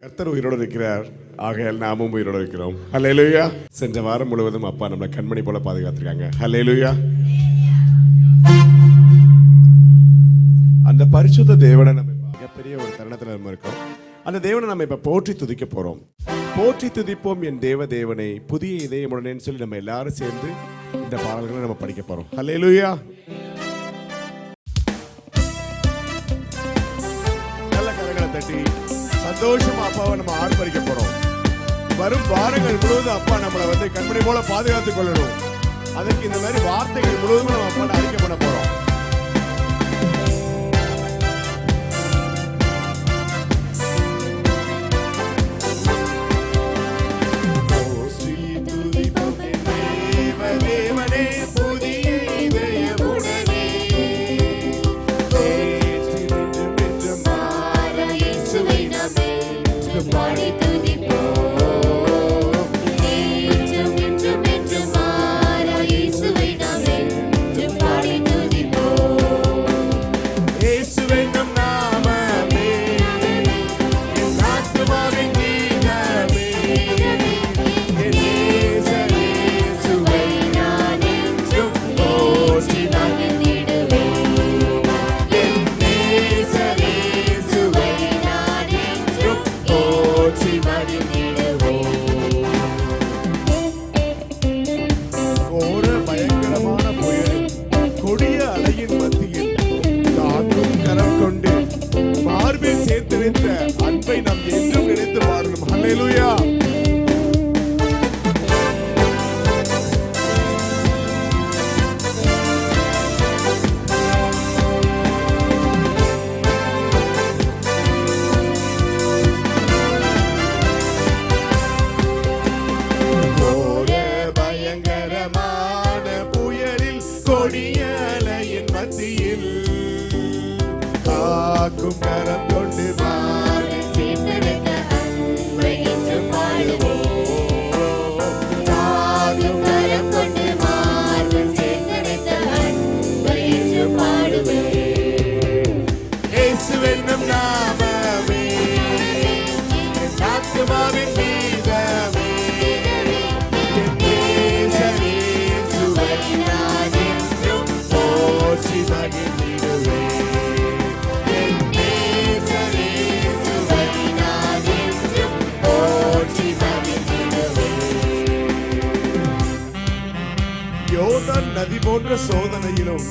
கர்த்தர் உயிரோடு இருக்கிறார், ஆகையால் நாமும் உயிரோடு இருக்கிறோம். ஹல்லேலூயா. சென்ற வாரம் முழுவதும் அப்பா நம்மளை கண்மணி போல பாதுகாத்திருக்காங்க. ஹல்லேலூயா. அந்த பரிசுத்த தேவனை நம்ம மிகப்பெரிய ஒரு தருணத்தில் நம்ம இருக்கோம். அந்த தேவனை நம்ம இப்ப போற்றி துதிக்க போறோம். போற்றி துதிப்போம் என் தேவ தேவனை, புதிய இதயமுடனேன்னு சொல்லி நம்ம எல்லாரும் சேர்ந்து இந்த பாடல்களை நம்ம படிக்க போறோம். ஹல்லேலூயா. நல்ல கரங்களை தட்டி சந்தோஷமா அப்பாவை நம்ம ஆர்ப்பரிக்க போறோம். வரும் வாரங்கள் முழுவதும் அப்பா நம்மளை கண்மணி போல பாதுகாத்துக் கொள்ளணும். அதற்கு இந்த மாதிரி வார்த்தைகள் முழுவதும் நம்ம அப்பா அறிக்கை பண்ண போறோம். அன்பை நாம் என்றும் நினைத்து பாடணும். ஹல்லேலூயா. பயங்கரமான புயலில் கொடிய அலையின் மத்தியில் காக்கும் கரம் கொண்டு யோர்தான் நதி போன்ற சோதனையிலும்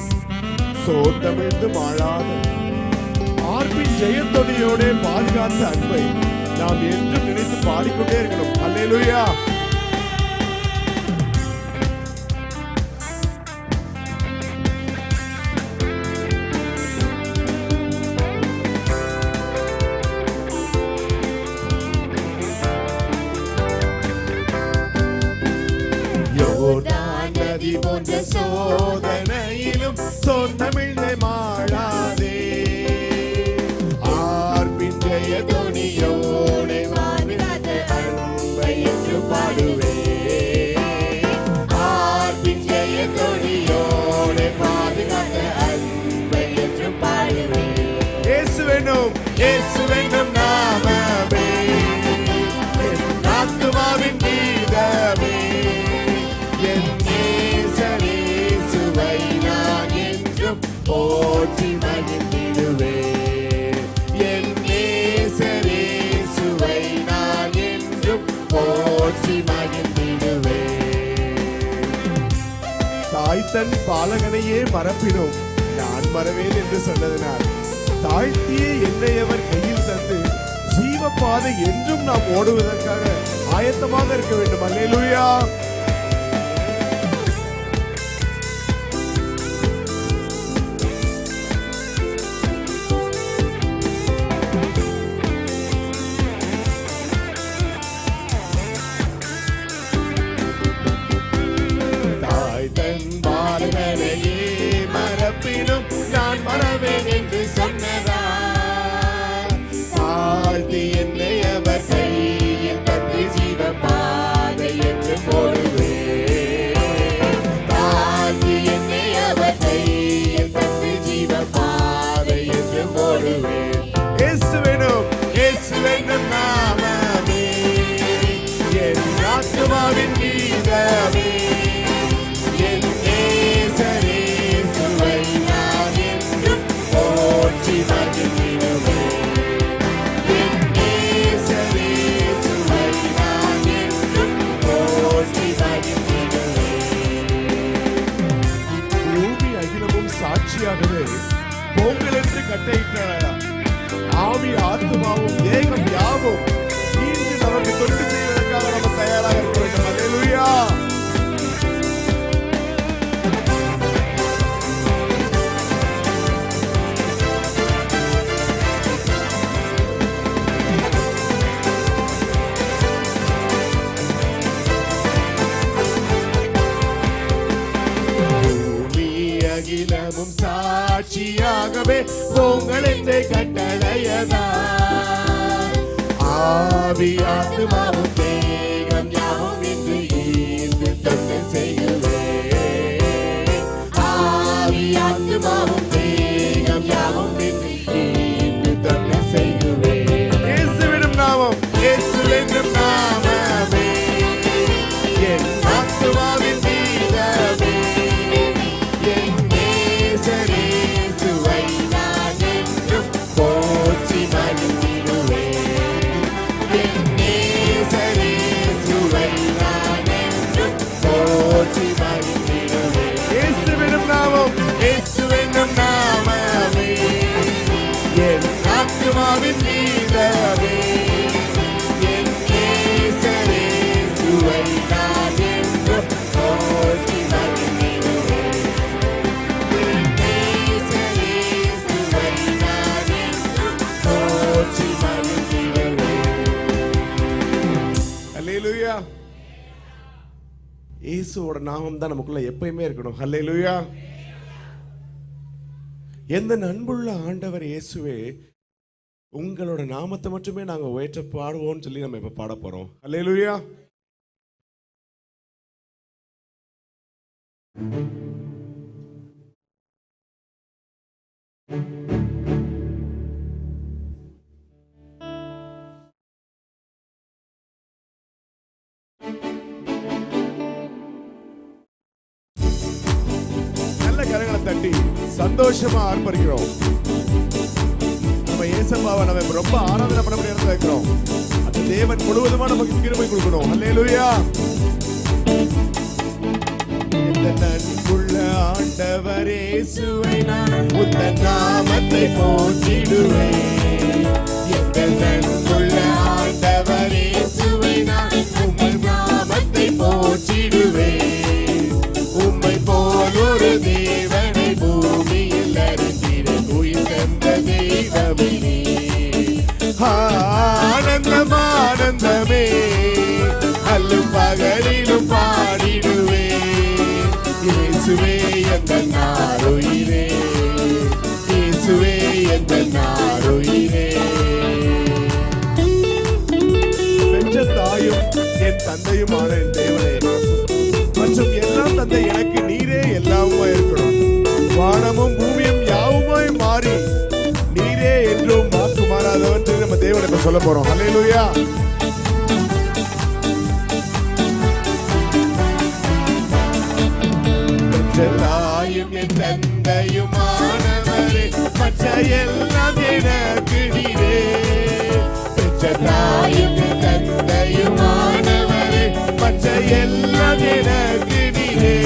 சோர்ந்தமிழ்ந்து மாளாத ஆர்பின் ஜெயத்தொடியோட பாதுகாத்த அன்பை நாம் என்றும் நினைத்து பாடிக்கொண்டே இருக்கணும். ஹல்லேலூயா. யோர்தான் நதி போன்ற சோதனையிலும் சொந்தமிழ்ந்து மாளாதே ஆர்பின் ஜெயத்தொடியோட பாதுகாத்த அன்பை என்று பாடுவே. ஆர்பின் ஜெயத்தொடியோட பாதுகாத்த அன்பை என்று பாடுவே. இயேசுவெனும் இயேசுவெனும் நாமமே என் ஆத்துமாவின் கீதமே, என் நேசரேசுவை நான் என்றும் போற்றி மகிழ்ந்திடுவே. என் நேசரேசுவை நான் என்றும் போற்றி மகிழ்ந்திடுவே. தாய் தன் பாலகனையே மறப்பினும் நான் மறவேன் என்று சொன்னதனால் தாழ்த்தியே என்னை அவர் கையில் தந்து ஜீவ பாதை என்றும் நாம் ஓடுவதற்காக ஆயத்தமாக இருக்க வேண்டும். அல்லேலூயா. தாய் தன் பாலகனையே மறப்பினும் நான் மறவேன் என்று சொன்னதால் தாழ்த்தி என்னை அவர் கையில் தந்து ஜீவ பாதை என்று போடு. காலமும் சாட்சியாகவே போங்கள் என்றே கட்டளையதா. ஆவி ஆத்துமாவும் தேகம் யாவும் இன்று ஈர்த்து தொண்டு செய்யுவே. ஆவி ஆத்துமாவும் தேகம் யாவும் இன்று ஈர்த்து தொண்டு செய்யுவே. இயேசுவின் நாமம், இயேசுவின் நாமமே என் ஆத்துமாவின் கீதமே. என் நேசரேசுவை நான் என்றும் போற்றி மகிழ்ந்திடுவேன். என் நேசரேசுவை நான் என்றும் போற்றி மகிழ்ந்திடுவேன். இயேசுவின் நாமம், இயேசுவின் நாமமே என் ஆத்துமாவின் கீதமே. என் நேசரேசுவை நான் என்றும் போற்றி மகிழ்ந்திடுவேன். என் நேசரேசுவை நான் என்றும் போற்றி மகிழ்ந்திடுவேன். அல்லேலூயா. இயேசுவோட நாமம் தான் நமக்குள்ள எப்பயுமே இருக்கணும். அல்லேலூயா. எந்த அன்புள்ள ஆண்டவர் இயேசுவே, உங்களோட நாமத்தை மட்டுமே நாங்க உயர்த்த பாடுவோம்னு சொல்லி நம்ம இப்ப பாட போறோம். அல்லேலூயா. நல்ல கரங்களை தட்டி சந்தோஷமா ஆர்ப்பரிக்கிறோம். நம்ம இயேசப்பாவை நம்ம ரொம்ப ஆராதனை பண்ண முடியாது வைக்கிறோம். அந்த தேவன் முழுவதுமா நமக்கு கிருபை கொடுக்கணும். அல்லேலூயா. இந்த அன்புள்ள ஆண்டவர் இயேசுவை நான் உந்தன் நாமத்தை போற்றிடுவேன். இந்த அன்புள்ள ஆண்டவர் இயேசுவை நான் உங்கள் நாமத்தை போற்றிடுவேன். உம்மை போல் ஒரு தேவனை பூமியில் அறிந்திட உயிர் தந்த தெய்வமே. ஆனந்தம் ஆனந்தமே அல்லும் பகலிலும் பாடிடுவே. இயேசுவே எங்கள் நாருயிரே, இயேசுவே எங்கள் நாருயிரே. பெற்ற தாயும் என் தந்தையுமான என் தேவனே மற்றும் எல்லாம் தந்தை எனக்கு நீரே எல்லாமா இருக்கணும். வானமும் பூமியும் யாவுமாய் மாறி நீரே என்றும் வாக்கு மாறாதவன் நம்ம தேவனை சொல்ல போறோம். அல்லேலூயா. தாயும் என் தந்தையுமானவரே மற்ற எல்லாம் எனக்கு நீரே. பெற்ற தாயும் என் தந்தையுமானவரே மற்ற எல்லாம் எனக்கு நீரே.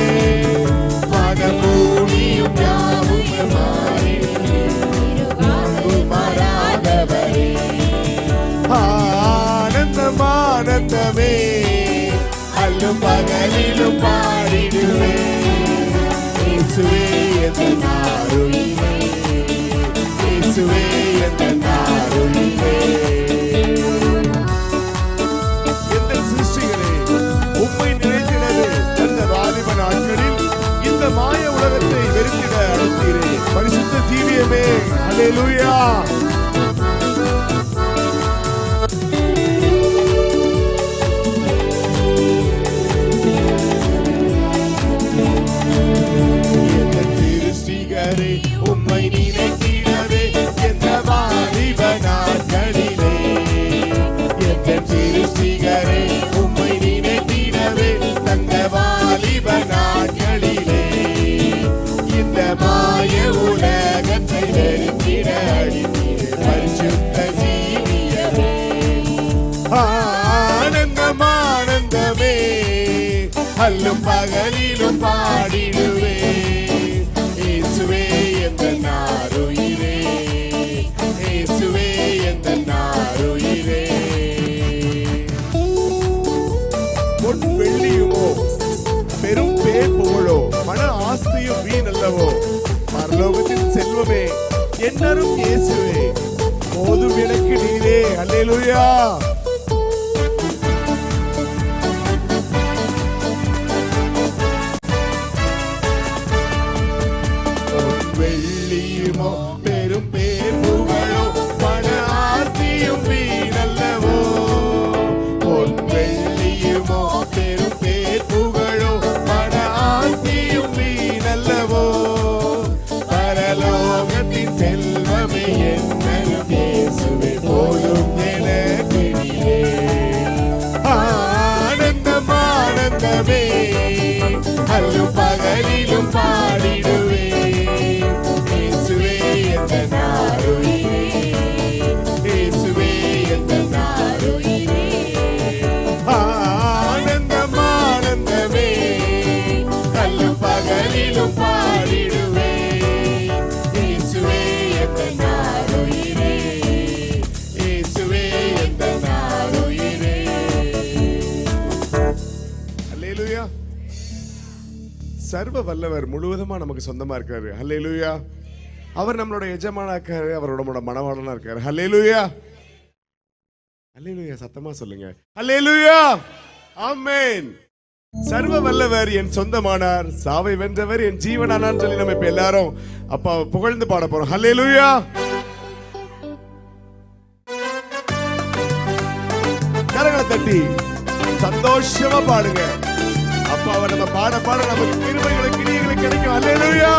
மனமூடியும் யாவும் மாறி மாறாதவரே. ஆனந்தம் ஆனந்தமே அல்லும் பகலிலும் பாடிடுவே. இயேசுவே என் நாருயிரே, இயேசுவே என் நாருயிரே. எந்த சிருஷ்டிகளே உம்மை நினைத்திடவே அந்த வாலிப நாட்களில் இந்த மாய உலகத்தை வெறுத்திட அழைத்தீரே. பரிசுத்த ஜீவியமே அல்லேலூயா. உம்மை நினைத்திடவே எந்த வாலிப நாட்களிலே. எந்த சிருஷ்டிகரே உம்மை நினைத்திடவே தந்த வாலிப நாட்களிலே. இந்த மாய உலகத்தை வெறுத்திட அடித்தீரே. பரிசுத்த ஜீவியமே ஆனந்தம் ஆனந்தமே அல்லும் பகலிலும் பாடிடுவே. இயேசுவே எங்கள் நாருயிரே, இயேசுவே எங்கள் நாருயிரே. பொன் வெள்ளியுமோ பெரும் பேர் புகழோ மன ஆஸ்தியும் வீணல்லவோ. பரலோகத்தின் செல்வமே என்னரும் இயேசுவே போதும் எனக்கு நீரே. அல்லேலூயா. சர்வ வல்லவர் முழுவதுமா நமக்கு சொந்தமா இருக்காரு. ஹல்லேலூயா. அவர் நம்மளோட எஜமானா இருக்காரு, அவரோட மனவாளனா இருக்காரு. ஹல்லேலூயா. ஹல்லேலூயா. சத்தமா சொல்லுங்க ஹல்லேலூயா. ஆமென். சர்வ வல்லவர் என் சொந்தமானார், சாவை வென்றவர் என் ஜீவனானான்னு சொல்லி நம்ம இப்ப எல்லாரும் அப்பா புகழ்ந்து பாட போறோம். ஹல்லேலூயா. கரங்களை தட்டி சந்தோஷமா பாடுங்க. அப்பாவை நம்ம பாட பாட நமக்கு கிருபைகளும் கிரியைகளும் கிடைக்கும். ஹல்லேலூயா.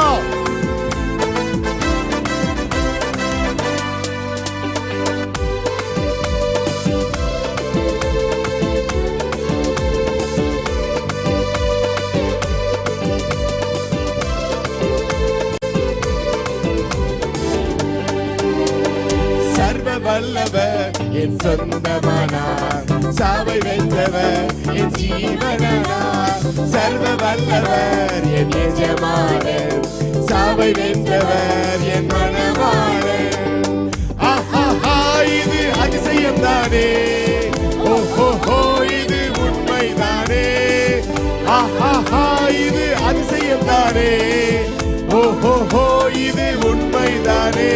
வல்லவர் என் சொந்தமானார், சாவை வென்றவர் என் ஜீவனானார். சர்வ வல்லவர் என் எஜமானர், சாவை வென்றவர் என் மனவாளர். ஆஹா, இது அதிசயம் தானே, ஓஹோ இது உண்மைதானே. ஆஹா, இது அதிசயம் தானே, ஓஹோ இது உண்மைதானே.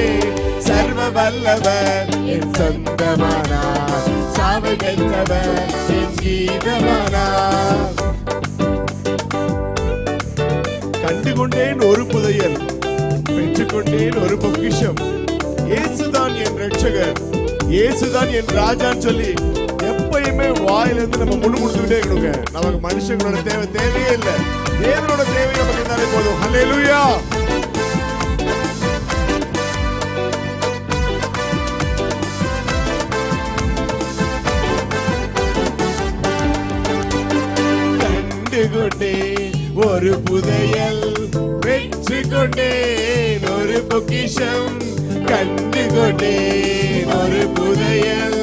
சர்வ வல்லவர் என் சொந்தமானார், சாவை வென்றவர் என் ஜீவனானார். கண்டுகொண்டேன் ஒரு புதையல், பெற்றுக்கொண்டேன் ஒரு பொக்கிஷம். இயேசுதான் என் ரட்சகர், இயேசுதான் என் ராஜான்னு சொல்லி எப்பயுமே வாயிலிருந்து நம்ம முழுமுடிச்சுக்கிட்டே இருக்கணுங்க. நமக்கு மனுஷங்களோட தேவையே இல்லை, தேவனோட தேவை நமக்கு இருந்தாலே போதும். ஹல்லேலூயா. கொண்டேன் ஒரு புதையல், பெற்று கொண்டேன் ஒரு பொக்கிஷம். கண்டு கொண்டேன் ஒரு புதையல்,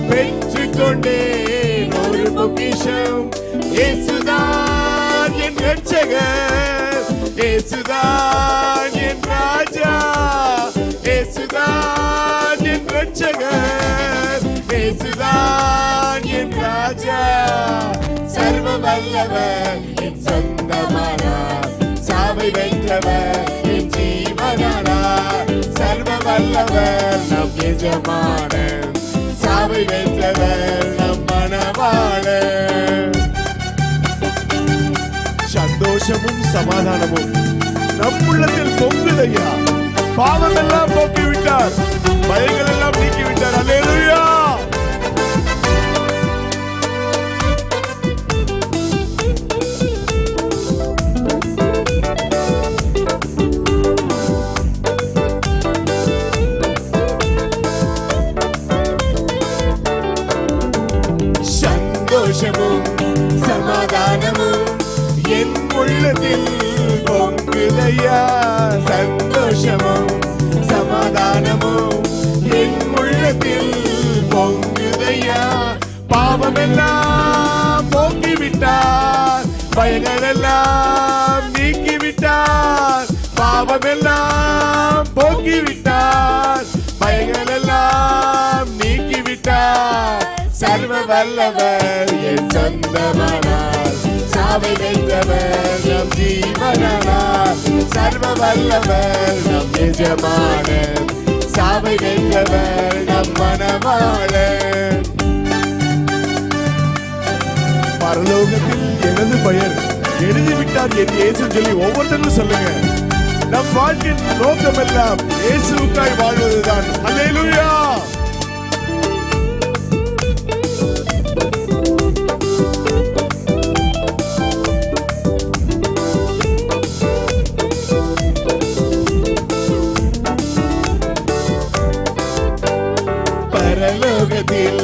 பெற்று கொண்டேன் ஒரு பொக்கிஷம். இயேசுதான் என் ரட்சகர், இயேசுதான் என் ராஜா. இயேசுதான் என் ரட்சகர், இயேசுதான் என் ராஜா. சர்வ வல்லவர் என் சொந்தமானார், சாவை வென்றவர் என் ஜீவனானார். சர்வ வல்லவர் நம் எஜமானர், சாவை வென்றவர் நம் மனவாளர். சந்தோஷமும் சமாதானமும் நம் உள்ளத்தில் பொங்குதையா. பாவம் எல்லாம் போக்கிவிட்டார், பயங்கள் எல்லாம் நீக்கிவிட்டார். அல்லேலூயா. சந்தோஷமும் சமாதானமும் என் உள்ளத்தில் பொங்குதையா. சந்தோஷமும் சமாதானமும் என் உள்ளத்தில் பொங்குதையா. பாவம் எல்லாம் போக்கிவிட்டார், பயங்கள் எல்லாம் நீக்கிவிட்டார். பாவம் எல்லாம் போக்கிவிட்டார், பயங்கள் எல்லாம் நீக்கிவிட்டார். சர்வ வல்லவர் என் சொந்தமானார், சாவை வென்றவர் நம் ஜீவனானார். சர்வ வல்லவர் நம் எஜமானர், சாவை வென்றவர் நம் மனவாளர். பரலோகத்தில் எனது பெயர் எழுதிவிட்டார் என் இயேசு சொல்லி ஒவ்வொருத்தரும் சொல்லுங்க. நம் வாழ்க்கையின் நோக்கம் எல்லாம் இயேசுவுக்காய் வாழ்வதுதான். அல்லேலூயா. பரலோகத்தில்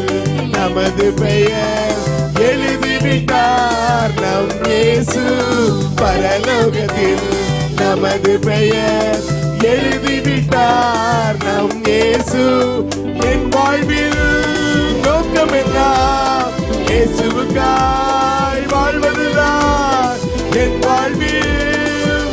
நமது பெயர் எழுதிவிட்டார் நம் இயேசு. பரலோகத்தில் நமது பெயர் எழுதிவிட்டார் நம் இயேசு. என் வாழ்வில் நோக்கமெல்லாம் இயேசுவுக்காய் வாழ்வதுதான். என் வாழ்வில்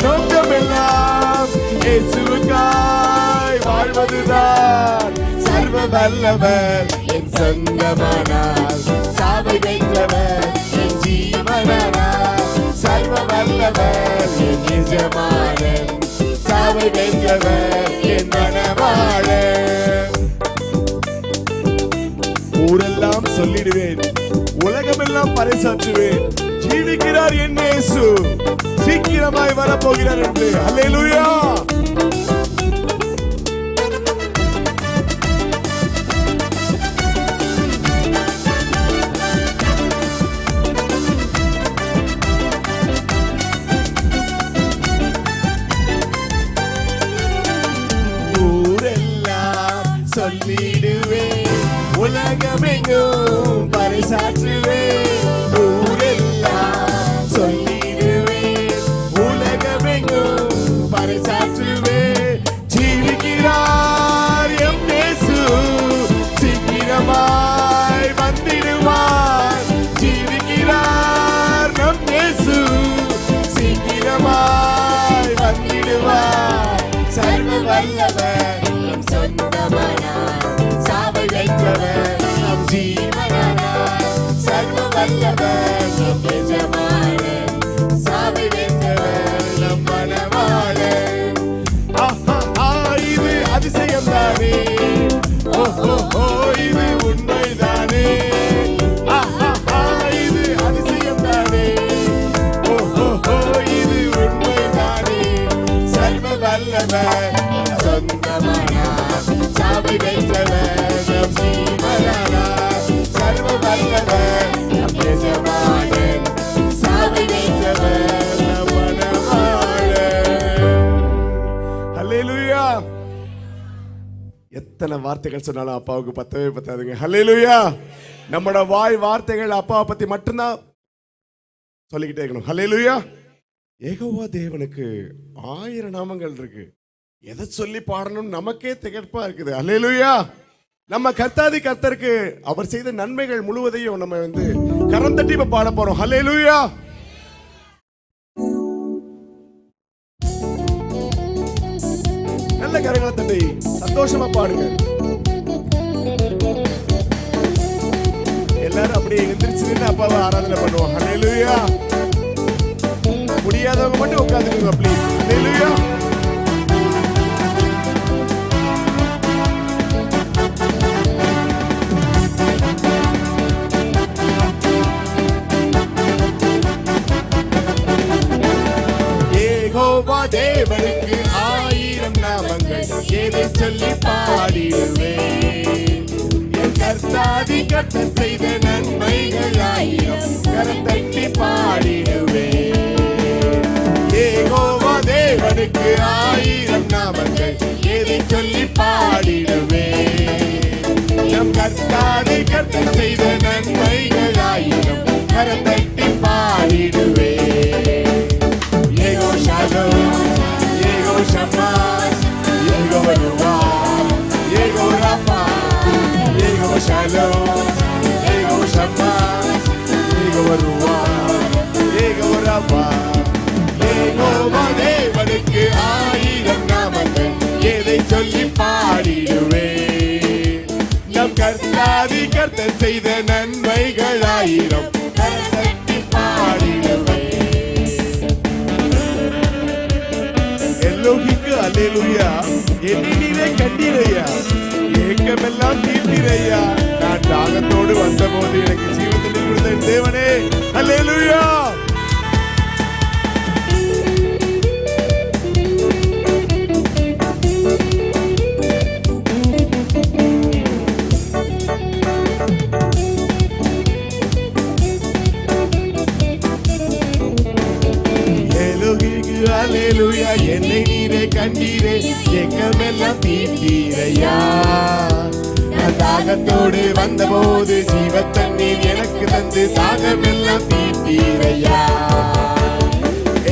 நோக்கமெல்லாம் இயேசுவுக்காய் வாழ்வதுதான். சர்வ வல்லவர் என் சொந்தமானார், சாவை வென்றவர் என் ஜீவனானார். சர்வ வல்லவர் என் எஜமானன், சாவை வென்றவர் என் மணவாளன். ஊரெல்லாம் சொல்லிடுவேன், உலகமெல்லாம் பறைசாற்றுவேன், ஜீவிக்கிறார் என் இயேசு, சீக்கிரமாய் வரப்போகிறார் என்று. அல்லேலூயா. சொல்லிடுவேன், உலகமெங்கும் பறைசாற்றுவேன். ஊரெல்லாம் சொல்லிடுவேன், உலகமெங்கும் பறைசாற்றுவேன். ஜீவிக்கிறார் எம் இயேசு, சீக்கிரமாய் வந்திடுவார். ஜீவிக்கிறார் நம் இயேசு, சீக்கிரமாய் வந்திடுவார். சர்வ வல்லவர் நம் சொந்தமானார், சாவை வென்றவர் நம் ஜீவனானார். சர்வ வல்லவர் நம் எஜமானன், சாவை வென்றவர் நம் மணவாளன். இது அதிசயம்தானே, ஓஹோ இது உண்மைதானே. இது அதிசயம்தானே, ஓஹோ இது உண்மைதானே. சர்வ வல்லவர் சொந்தமானார், சாவை வென்றவர் நம் ஜீவனானார். சர்வ வல்லவர் நம் எஜமானன், சாவை வென்றவர் நம் மணவாளன். அல்லேலூயா. எத்தனை வார்த்தைகள் சொன்னாலும் அப்பாவுக்கு பத்தவே பத்தாதுங்க. அல்லேலூயா. நம்மளோட வாய் வார்த்தைகள் அப்பாவை பத்தி மட்டும்தான் சொல்லிக்கிட்டே இருக்கணும். அல்லேலூயா. யெகோவா தேவனுக்கு 1000 நாமங்கள் இருக்கு. எதை சொல்லி பாடணும் நமக்கே திகழ்ப்பா இருக்குது. அல்லேலூயா. நம்ம கர்த்தாதி கர்த்தருக்கு அவர் செய்த நன்மைகள் முழுவதையும் நம்ம கரம் தட்டி பாட போறோம். அல்லேலூயா. நல்ல கரங்களை தட்டி சந்தோஷமா பாடுங்க. எல்லாரும் அப்படியே எந்திரிச்சு நின்று அப்பாவை ஆராதனை பண்ணுவோம். அல்லேலூயா. முடியாதவங்க மட்டும் உட்கார்ந்துருங்க ப்ளீஸ். அல்லேலூயா. யெகோவா தேவனுக்கு 1000 நாமங்கள், எதை சொல்லி பாடிடுவேன். என் கர்த்தாதி கர்த்தர் செய்த நன்மைகள் 1000, கரம் தட்டி பாடிடுவேன். யெகோவா தேவனுக்கு 1000 நாமங்கள், எதை சொல்லி பாடிடுவேன். நம் கர்த்தாதி கர்த்தர் செய்த நன்மைகள் 1000, கரம் தட்டி பாடிடுவேன். Yego Shalom, Yego Shammah, Yego Ruah, Yego Rapha, Yego Shalom, Yego Shammah, Yego Ruah, Yego Rapha. Jehovah தேவனுக்கு 1000 நாமங்கள், எதை சொல்லி பாடிடுவேன். நம் கர்த்தாதி கர்த்தர் செய்த நன்மைகள் 1000, கரம் தட்டி பாடிடுவேன். எல்லோகிக்கு அல்லேலூயா. என்னிலே கண்டீரையா, ஏக்கமெல்லாம் தீர்த்தீரையா. நான் தாகத்தோடு வந்தபோது எனக்கு ஜீவத்தை கொடுத்த தேவனே, அல்லேலூயா. அல்லேலூயா. என்னை நீரே கண்டீரே, ஏக்கமெல்லாம் தீர்த்தீரையா. நான் தாகத்தோடு வந்தபோது ஜீவத்தண்ணீர் எனக்கு தந்து தாகமெல்லாம் தீர்த்தீரையா.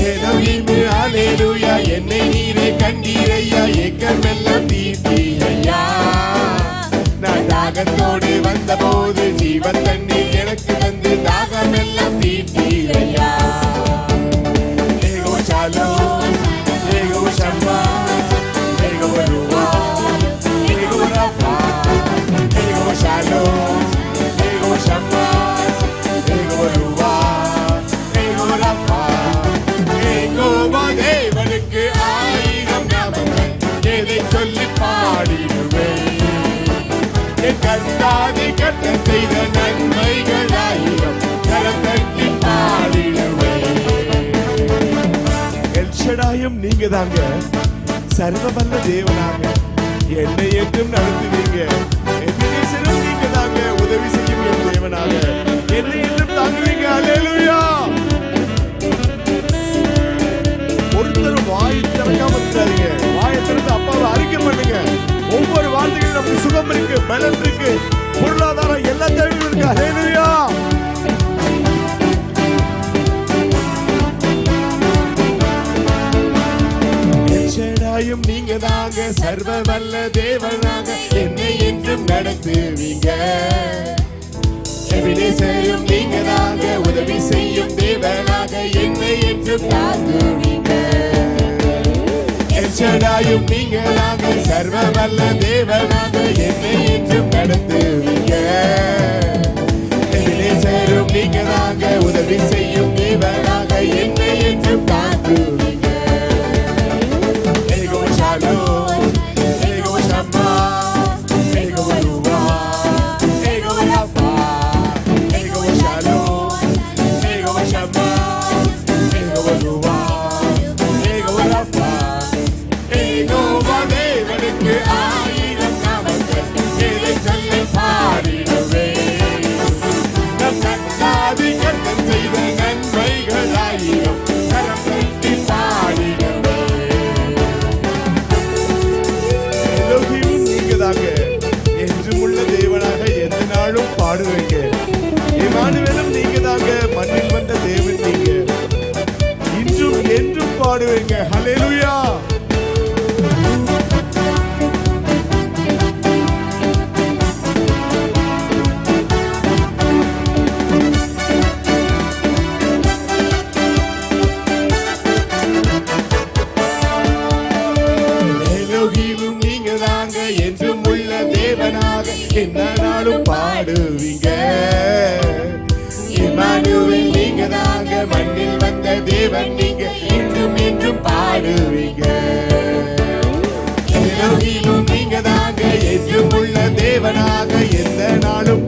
எலோஹிம் அல்லேலூயா. என்னை நீரே கண்டீரையா, ஏக்கமெல்லாம் தீர்த்தீரையா. நான் தாகத்தோடு வந்தபோது ஜீவத்தண்ணீர் எனக்கு தந்து தாகமெல்லாம் தீர்த்தீரையா. Shalom, Yego Shammah, Yego Ruah, Yego Rapha, Yego Shalom, Yego Shammah, Yego Ruah, Yego Rapha. செய்த நன்மைகளாயிரம் கரம் தட்டி பாடிடுவேன். எல்ஷடாயும் நீங்க தாங்க, சர்வ வல்ல தேவனாக என்னை என்றும் நடத்துவீங்க. எபினேசரும் நீங்க தாங்க, உதவி செய்யும் என் தேவனாக என்னை என்றும் தாங்குவீங்க. அல்லேலூயா. ஒருத்தர் வாயை திறக்காம இருக்காதீங்க. வாயை திறந்து அப்பாவை அறிக்கை பண்ணுங்க. ஒவ்வொரு வார்த்தைகளும் நமக்கு சுகம் இருக்கு, பலன் இருக்கு, பொருளாதாரம் எல்லா தேவையும் இருக்கு. அல்லேலூயா. எல்ஷடாயும் நீங்க தாங்க, சர்வ வல்ல தேவனாக என்னை என்றும் நடத்துவீங்க. எபினேசரும் நீங்க தாங்க, உதவி செய்யும் தேவனாக என்னை என்றும் தாங்குவீங்க. எல்ஷடாயும் நீங்க தாங்க, சர்வ வல்ல தேவனாக என்னை என்றும் நடத்துவீங்க. எபினேசரும் நீங்க தாங்க, உதவி செய்யும் தேவனாக என்னை என்றும் தாங்குவீங்க. Shalom, Ego Shama, Ego Ruwa, Ego Rafa, Ego Shalom, Ego Shama, Ego Ruwa, Ego Rafa, Ego Vadevanuக்கு ஆயிரம் நாமங்கள் இதை சொல்லி பாடிடுவே. நம் கண்ணாதி கண்ணன் செய்த நன்மைகள் ஆயிரம் கரம் தட்டி பாடிடுவே. என்றும் உள்ள தேவனாக எந்த நாளும் பாடுவீங்க. இமானுவேலும் நீங்க தாங்க, மண்ணில் வந்த தேவன் நீங்க, இன்றும் என்றும் பாடுவீங்க. ஹல்லேலூயா. என்றும் உள்ள தேவனாக என்ன நாளும் பாடுவீங்க. இமானுவேல் நீங்க தாங்க, மண்ணில் வந்த தேவன் நீங்க, என்றும் என்றும் பாடுவீங்க. எலோஹிமும் நீங்க தாங்க, என்றும் உள்ள தேவனாக எந்த நாளும்